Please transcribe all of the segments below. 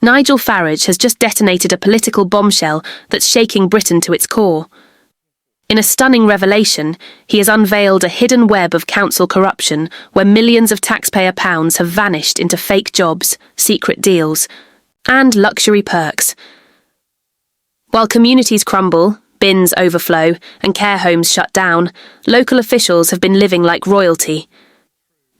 Nigel Farage has just detonated a political bombshell that's shaking Britain to its core. In a stunning revelation, he has unveiled a hidden web of council corruption where millions of taxpayer pounds have vanished into fake jobs, secret deals, and luxury perks. While communities crumble, bins overflow, and care homes shut down, local officials have been living like royalty.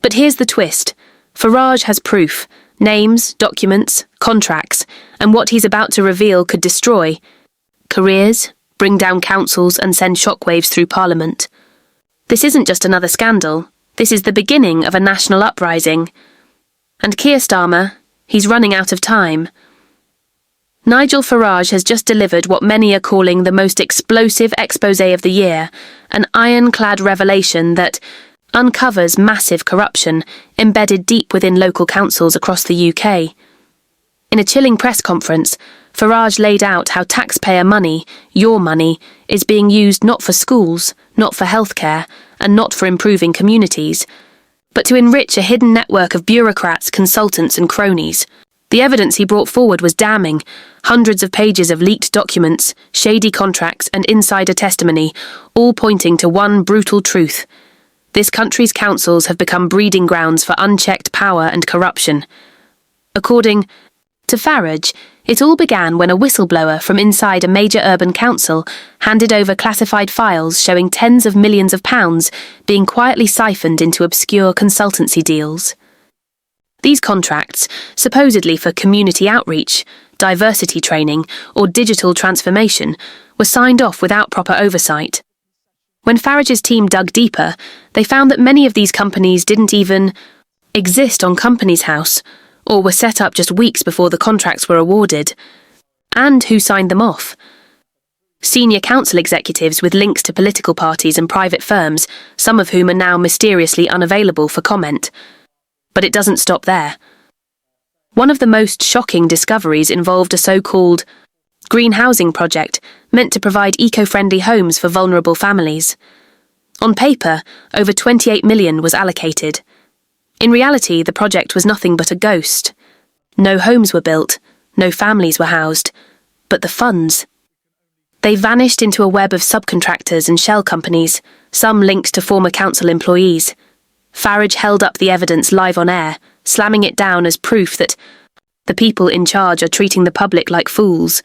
But here's the twist. Farage has proof, names, documents, contracts, and what he's about to reveal could destroy careers, bring down councils, and send shockwaves through Parliament. This isn't just another scandal. This is the beginning of a national uprising. And Keir Starmer, he's running out of time. Nigel Farage has just delivered what many are calling the most explosive exposé of the year, an ironclad revelation that uncovers massive corruption embedded deep within local councils across the UK. In a chilling press conference, Farage laid out how taxpayer money, your money, is being used not for schools, not for healthcare, and not for improving communities, but to enrich a hidden network of bureaucrats, consultants, and cronies. The evidence he brought forward was damning. Hundreds of pages of leaked documents, shady contracts, and insider testimony, all pointing to one brutal truth. This country's councils have become breeding grounds for unchecked power and corruption. According to Farage, it all began when a whistleblower from inside a major urban council handed over classified files showing tens of millions of pounds being quietly siphoned into obscure consultancy deals. These contracts, supposedly for community outreach, diversity training, or digital transformation, were signed off without proper oversight. When Farage's team dug deeper, they found that many of these companies didn't even exist on Companies House, or were set up just weeks before the contracts were awarded. And who signed them off? Senior council executives with links to political parties and private firms, some of whom are now mysteriously unavailable for comment. But it doesn't stop there. One of the most shocking discoveries involved a so-called green housing project meant to provide eco-friendly homes for vulnerable families. On paper, over 28 million was allocated. In reality, the project was nothing but a ghost. No homes were built, no families were housed, but the funds. They vanished into a web of subcontractors and shell companies, some linked to former council employees. Farage held up the evidence live on air, slamming it down as proof that the people in charge are treating the public like fools.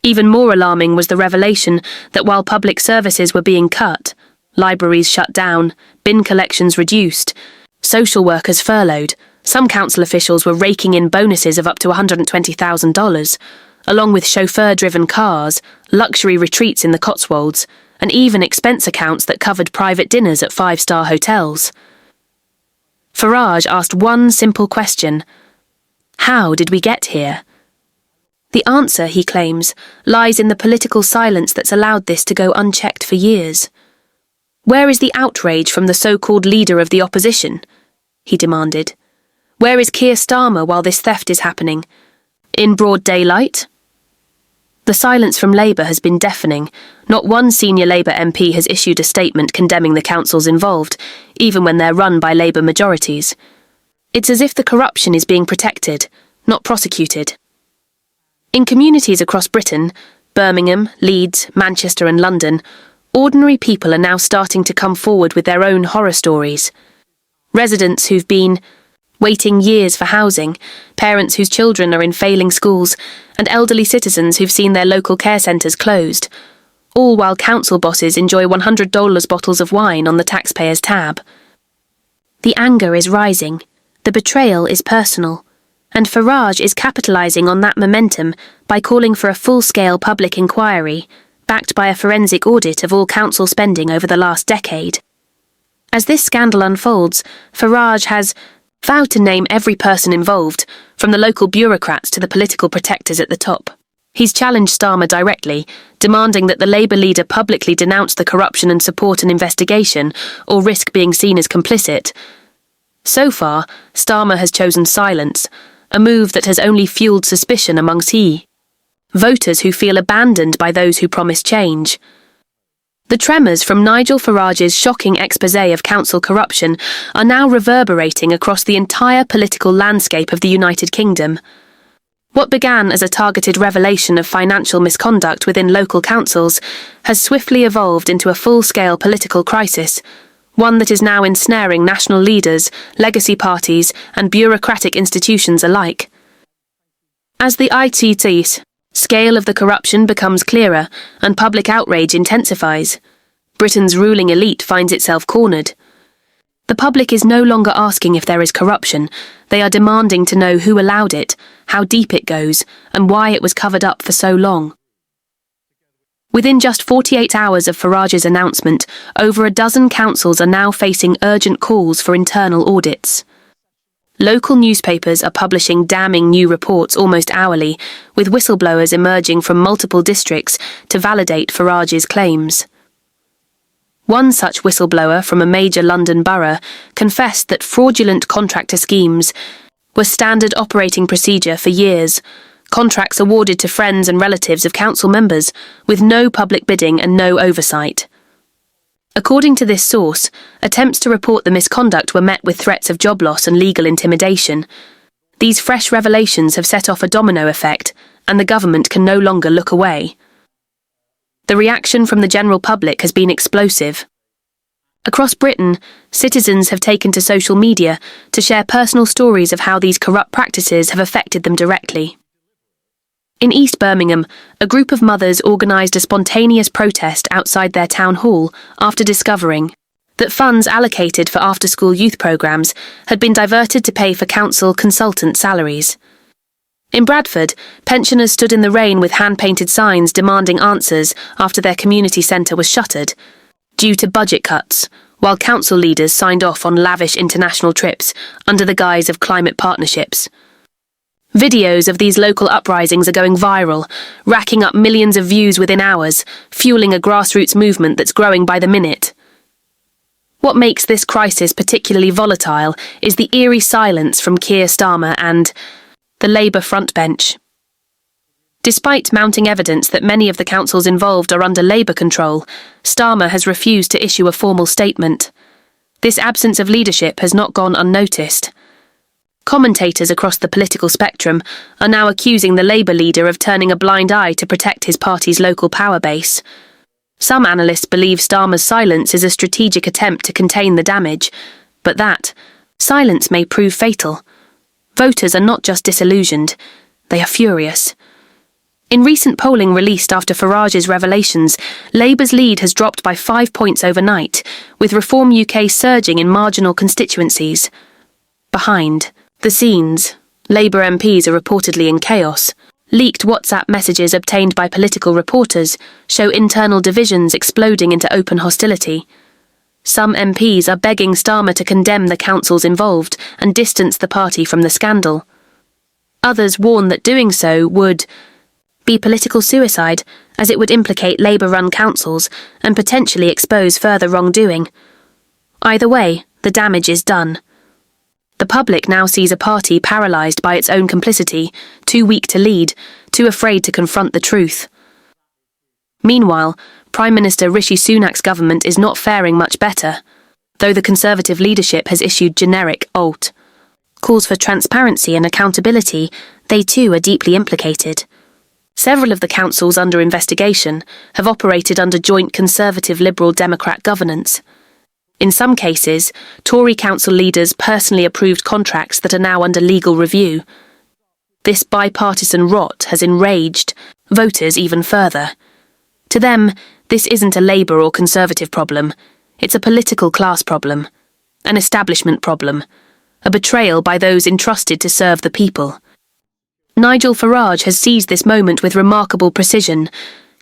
Even more alarming was the revelation that while public services were being cut, libraries shut down, bin collections reduced, social workers furloughed, some council officials were raking in bonuses of up to $120,000, along with chauffeur-driven cars, luxury retreats in the Cotswolds, and even expense accounts that covered private dinners at five-star hotels. Farage asked one simple question: how did we get here? The answer, he claims, lies in the political silence that's allowed this to go unchecked for years. Where is the outrage from the so-called leader of the opposition? He demanded. Where is Keir Starmer while this theft is happening? In broad daylight? The silence from Labour has been deafening. Not one senior Labour MP has issued a statement condemning the councils involved, even when they're run by Labour majorities. It's as if the corruption is being protected, not prosecuted. In communities across Britain, Birmingham, Leeds, Manchester and London, ordinary people are now starting to come forward with their own horror stories. Residents who've been waiting years for housing, parents whose children are in failing schools, and elderly citizens who've seen their local care centres closed, all while council bosses enjoy $100 bottles of wine on the taxpayer's tab. The anger is rising, the betrayal is personal, and Farage is capitalising on that momentum by calling for a full-scale public inquiry, backed by a forensic audit of all council spending over the last decade. As this scandal unfolds, Farage has vowed to name every person involved, from the local bureaucrats to the political protectors at the top. He's challenged Starmer directly, demanding that the Labour leader publicly denounce the corruption and support an investigation, or risk being seen as complicit. So far, Starmer has chosen silence, a move that has only fueled suspicion amongst voters who feel abandoned by those who promise change. The tremors from Nigel Farage's shocking exposé of council corruption are now reverberating across the entire political landscape of the United Kingdom. What began as a targeted revelation of financial misconduct within local councils has swiftly evolved into a full-scale political crisis, one that is now ensnaring national leaders, legacy parties, and bureaucratic institutions alike. As the ITT's scale of the corruption becomes clearer and public outrage intensifies, Britain's ruling elite finds itself cornered. The public is no longer asking if there is corruption. They are demanding to know who allowed it, how deep it goes, and why it was covered up for so long. Within just 48 hours of Farage's announcement, over a dozen councils are now facing urgent calls for internal audits. Local newspapers are publishing damning new reports almost hourly, with whistleblowers emerging from multiple districts to validate Farage's claims. One such whistleblower from a major London borough confessed that fraudulent contractor schemes were standard operating procedure for years, contracts awarded to friends and relatives of council members, with no public bidding and no oversight. According to this source, attempts to report the misconduct were met with threats of job loss and legal intimidation. These fresh revelations have set off a domino effect, and the government can no longer look away. The reaction from the general public has been explosive. Across Britain, citizens have taken to social media to share personal stories of how these corrupt practices have affected them directly. In East Birmingham, a group of mothers organised a spontaneous protest outside their town hall after discovering that funds allocated for after-school youth programmes had been diverted to pay for council consultant salaries. In Bradford, pensioners stood in the rain with hand-painted signs demanding answers after their community centre was shuttered, due to budget cuts, while council leaders signed off on lavish international trips under the guise of climate partnerships. Videos of these local uprisings are going viral, racking up millions of views within hours, fueling a grassroots movement that's growing by the minute. What makes this crisis particularly volatile is the eerie silence from Keir Starmer and the Labour frontbench. Despite mounting evidence that many of the councils involved are under Labour control, Starmer has refused to issue a formal statement. This absence of leadership has not gone unnoticed. Commentators across the political spectrum are now accusing the Labour leader of turning a blind eye to protect his party's local power base. Some analysts believe Starmer's silence is a strategic attempt to contain the damage, but that silence may prove fatal. Voters are not just disillusioned, they are furious. In recent polling released after Farage's revelations, Labour's lead has dropped by 5 points overnight, with Reform UK surging in marginal constituencies. Behind the scenes, Labour MPs are reportedly in chaos. Leaked WhatsApp messages obtained by political reporters show internal divisions exploding into open hostility. Some MPs are begging Starmer to condemn the councils involved and distance the party from the scandal. Others warn that doing so would be political suicide, as it would implicate Labour-run councils and potentially expose further wrongdoing. Either way, the damage is done. The public now sees a party paralysed by its own complicity, too weak to lead, too afraid to confront the truth. Meanwhile, Prime Minister Rishi Sunak's government is not faring much better, though the Conservative leadership has issued generic alt calls for transparency and accountability. They too are deeply implicated. Several of the councils under investigation have operated under joint Conservative Liberal Democrat governance. In some cases, Tory council leaders personally approved contracts that are now under legal review. This bipartisan rot has enraged voters even further. To them, this isn't a Labour or Conservative problem. It's a political class problem, an establishment problem, a betrayal by those entrusted to serve the people. Nigel Farage has seized this moment with remarkable precision.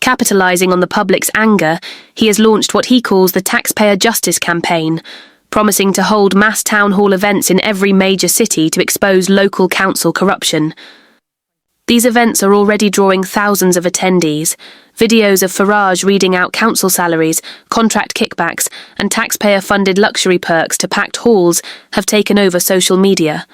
Capitalising on the public's anger, he has launched what he calls the Taxpayer Justice Campaign, promising to hold mass town hall events in every major city to expose local council corruption. These events are already drawing thousands of attendees. Videos of Farage reading out council salaries, contract kickbacks, and taxpayer-funded luxury perks to packed halls have taken over social media.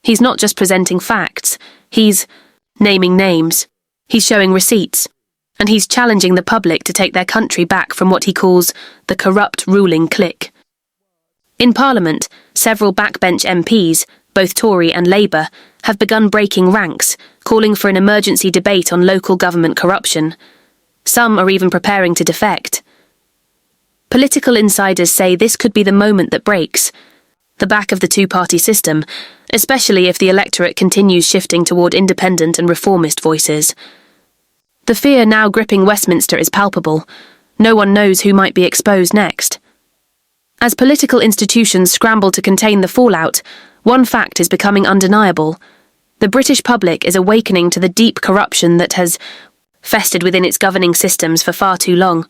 He's not just presenting facts, he's naming names, he's showing receipts, and he's challenging the public to take their country back from what he calls the corrupt ruling clique. In Parliament, several backbench MPs, both Tory and Labour, have begun breaking ranks, calling for an emergency debate on local government corruption. Some are even preparing to defect. Political insiders say this could be the moment that breaks the back of the two-party system, especially if the electorate continues shifting toward independent and reformist voices. The fear now gripping Westminster is palpable. No one knows who might be exposed next. As political institutions scramble to contain the fallout, one fact is becoming undeniable. The British public is awakening to the deep corruption that has festered within its governing systems for far too long.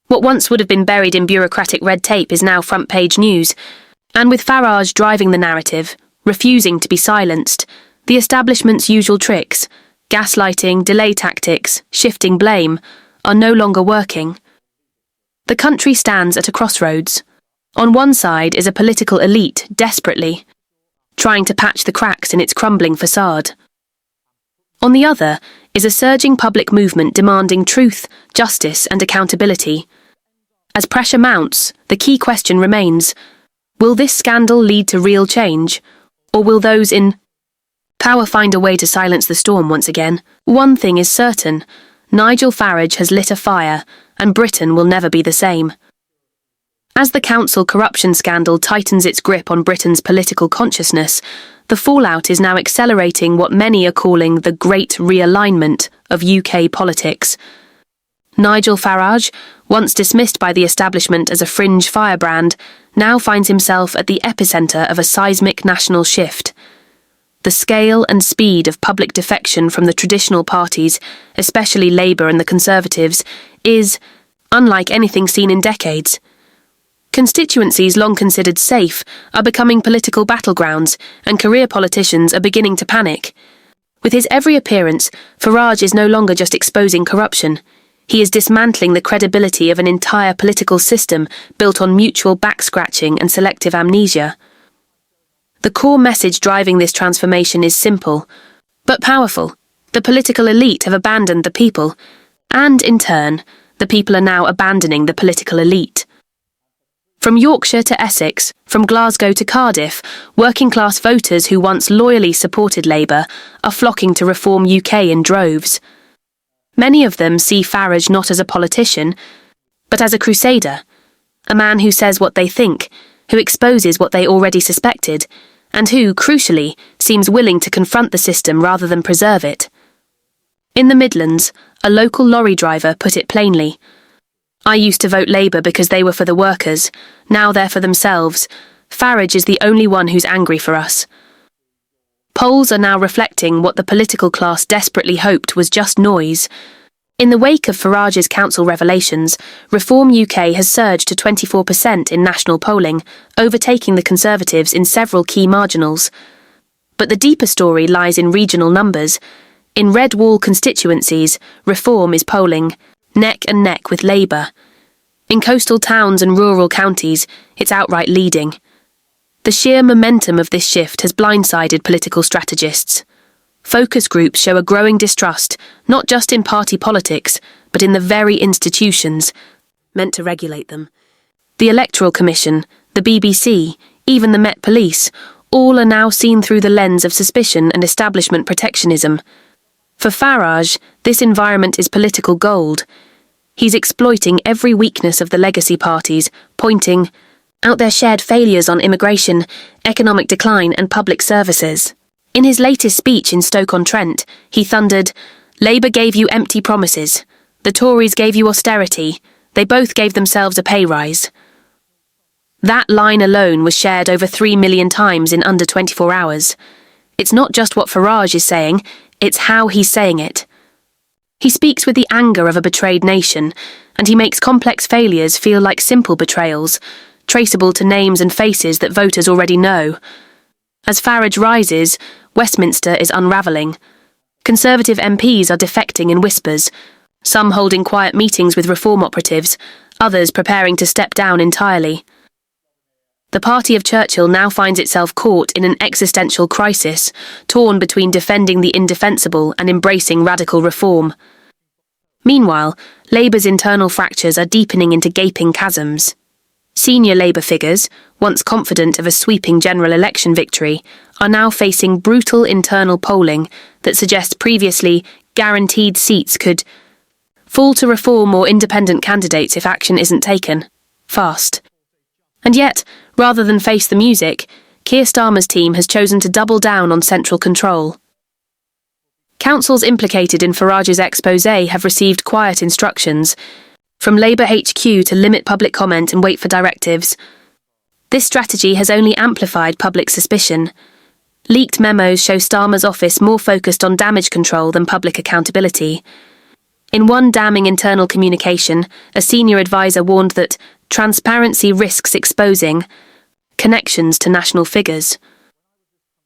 What once would have been buried in bureaucratic red tape is now front-page news, and with Farage driving the narrative, refusing to be silenced, the establishment's usual tricks, gaslighting, delay tactics, shifting blame, are no longer working. The country stands at a crossroads. On one side is a political elite desperately trying to patch the cracks in its crumbling facade. On the other is a surging public movement demanding truth, justice, and accountability. As pressure mounts, the key question remains: will this scandal lead to real change, or will those in power find a way to silence the storm once again? One thing is certain: Nigel Farage has lit a fire, and Britain will never be the same. As the council corruption scandal tightens its grip on Britain's political consciousness, the fallout is now accelerating what many are calling the Great Realignment of UK politics. Nigel Farage, once dismissed by the establishment as a fringe firebrand, now finds himself at the epicentre of a seismic national shift. The scale and speed of public defection from the traditional parties, especially Labour and the Conservatives, is unlike anything seen in decades. Constituencies long considered safe are becoming political battlegrounds, and career politicians are beginning to panic. With his every appearance, Farage is no longer just exposing corruption. He is dismantling the credibility of an entire political system built on mutual back-scratching and selective amnesia. The core message driving this transformation is simple, but powerful. The political elite have abandoned the people, and in turn, the people are now abandoning the political elite. From Yorkshire to Essex, from Glasgow to Cardiff, working-class voters who once loyally supported Labour are flocking to Reform UK in droves. Many of them see Farage not as a politician, but as a crusader, a man who says what they think, who exposes what they already suspected, and who, crucially, seems willing to confront the system rather than preserve it. In the Midlands, a local lorry driver put it plainly: "I used to vote Labour because they were for the workers. Now they're for themselves. Farage is the only one who's angry for us." Polls are now reflecting what the political class desperately hoped was just noise. In the wake of Farage's council revelations, Reform UK has surged to 24% in national polling, overtaking the Conservatives in several key marginals. But the deeper story lies in regional numbers. In red wall constituencies, Reform is polling neck and neck with Labour. In coastal towns and rural counties, it's outright leading. The sheer momentum of this shift has blindsided political strategists. Focus groups show a growing distrust, not just in party politics, but in the very institutions meant to regulate them. The Electoral Commission, the BBC, even the Met Police, all are now seen through the lens of suspicion and establishment protectionism. For Farage, this environment is political gold. He's exploiting every weakness of the legacy parties, pointing out their shared failures on immigration, economic decline, and public services. In his latest speech in Stoke-on-Trent, he thundered, "Labour gave you empty promises. The Tories gave you austerity. They both gave themselves a pay rise." That line alone was shared over 3 million times in under 24 hours. It's not just what Farage is saying, it's how he's saying it. He speaks with the anger of a betrayed nation, and he makes complex failures feel like simple betrayals, traceable to names and faces that voters already know. As Farage rises, Westminster is unravelling. Conservative MPs are defecting in whispers, some holding quiet meetings with reform operatives, others preparing to step down entirely. The party of Churchill now finds itself caught in an existential crisis, torn between defending the indefensible and embracing radical reform. Meanwhile, Labour's internal fractures are deepening into gaping chasms. Senior Labour figures, once confident of a sweeping general election victory, are now facing brutal internal polling that suggests previously guaranteed seats could fall to Reform or independent candidates if action isn't taken fast. And yet, rather than face the music, Keir Starmer's team has chosen to double down on central control. Councils implicated in Farage's exposé have received quiet instructions, from Labour HQ to limit public comment and wait for directives. This strategy has only amplified public suspicion. Leaked memos show Starmer's office more focused on damage control than public accountability. In one damning internal communication, a senior advisor warned that transparency risks exposing connections to national figures.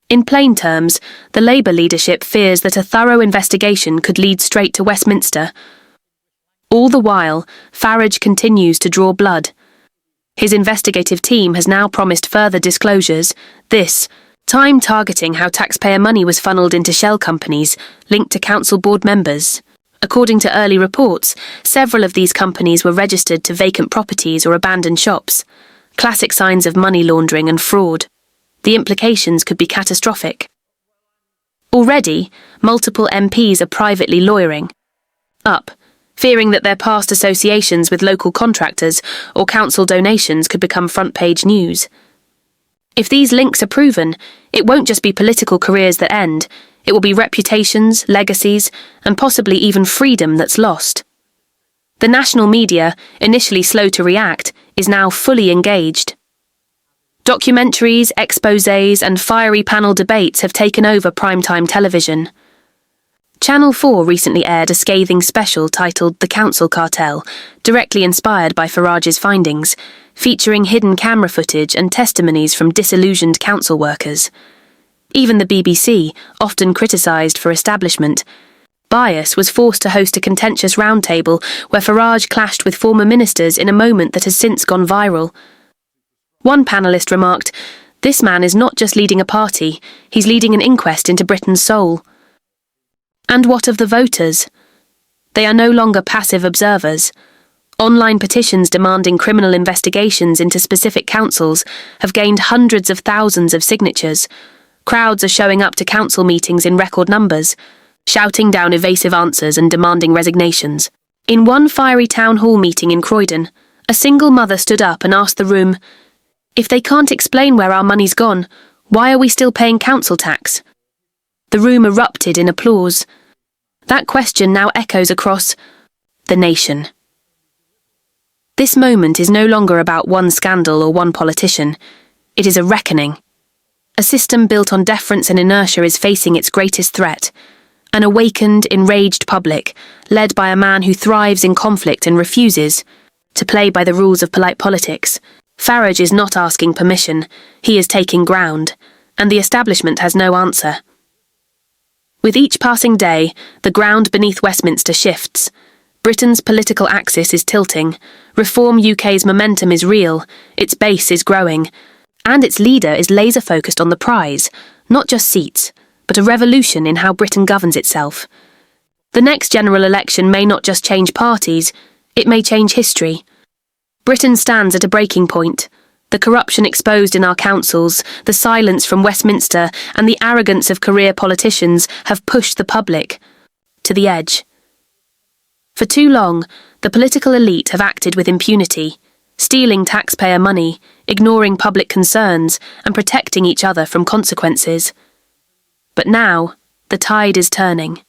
In plain terms, the Labour leadership fears that a thorough investigation could lead straight to Westminster. All the while, Farage continues to draw blood. His investigative team has now promised further disclosures, this time targeting how taxpayer money was funneled into shell companies linked to council board members. According to early reports, several of these companies were registered to vacant properties or abandoned shops, classic signs of money laundering and fraud. The implications could be catastrophic. Already, multiple MPs are privately lawyering up, fearing that their past associations with local contractors or council donations could become front-page news. If these links are proven, it won't just be political careers that end, it will be reputations, legacies, and possibly even freedom that's lost. The national media, initially slow to react, is now fully engaged. Documentaries, exposés, and fiery panel debates have taken over primetime television. Channel 4 recently aired a scathing special titled The Council Cartel, directly inspired by Farage's findings, featuring hidden camera footage and testimonies from disillusioned council workers. Even the BBC, often criticised for establishment bias, was forced to host a contentious roundtable where Farage clashed with former ministers in a moment that has since gone viral. One panellist remarked, "This man is not just leading a party, he's leading an inquest into Britain's soul." And what of the voters? They are no longer passive observers. Online petitions demanding criminal investigations into specific councils have gained hundreds of thousands of signatures. Crowds are showing up to council meetings in record numbers, shouting down evasive answers and demanding resignations. In one fiery town hall meeting in Croydon, a single mother stood up and asked the room, "If they can't explain where our money's gone, why are we still paying council tax?" The room erupted in applause. That question now echoes across the nation. This moment is no longer about one scandal or one politician. It is a reckoning. A system built on deference and inertia is facing its greatest threat. An awakened, enraged public, led by a man who thrives in conflict and refuses to play by the rules of polite politics. Farage is not asking permission, he is taking ground, and the establishment has no answer. With each passing day, the ground beneath Westminster shifts. Britain's political axis is tilting. Reform UK's momentum is real, its base is growing, and its leader is laser-focused on the prize, not just seats, but a revolution in how Britain governs itself. The next general election may not just change parties, it may change history. Britain stands at a breaking point. The corruption exposed in our councils, the silence from Westminster, and the arrogance of career politicians have pushed the public to the edge. For too long, the political elite have acted with impunity, stealing taxpayer money, ignoring public concerns, and protecting each other from consequences. But now, the tide is turning.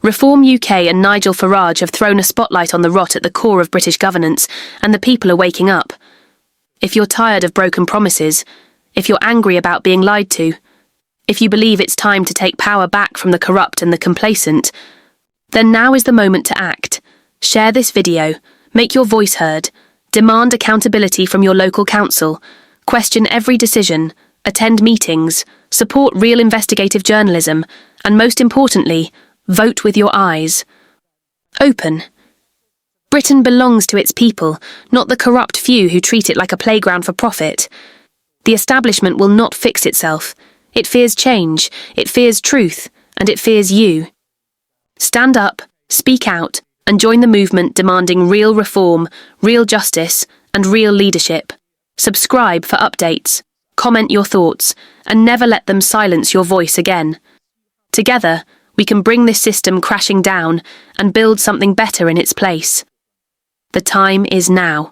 Reform UK and Nigel Farage have thrown a spotlight on the rot at the core of British governance, and the people are waking up. If you're tired of broken promises, if you're angry about being lied to, if you believe it's time to take power back from the corrupt and the complacent, then now is the moment to act. Share this video, make your voice heard, demand accountability from your local council, question every decision, attend meetings, support real investigative journalism, and most importantly, vote with your eyes. Open. Britain belongs to its people, not the corrupt few who treat it like a playground for profit. The establishment will not fix itself. It fears change, it fears truth, and it fears you. Stand up, speak out, and join the movement demanding real reform, real justice, and real leadership. Subscribe for updates, comment your thoughts, and never let them silence your voice again. Together, we can bring this system crashing down and build something better in its place. The time is now.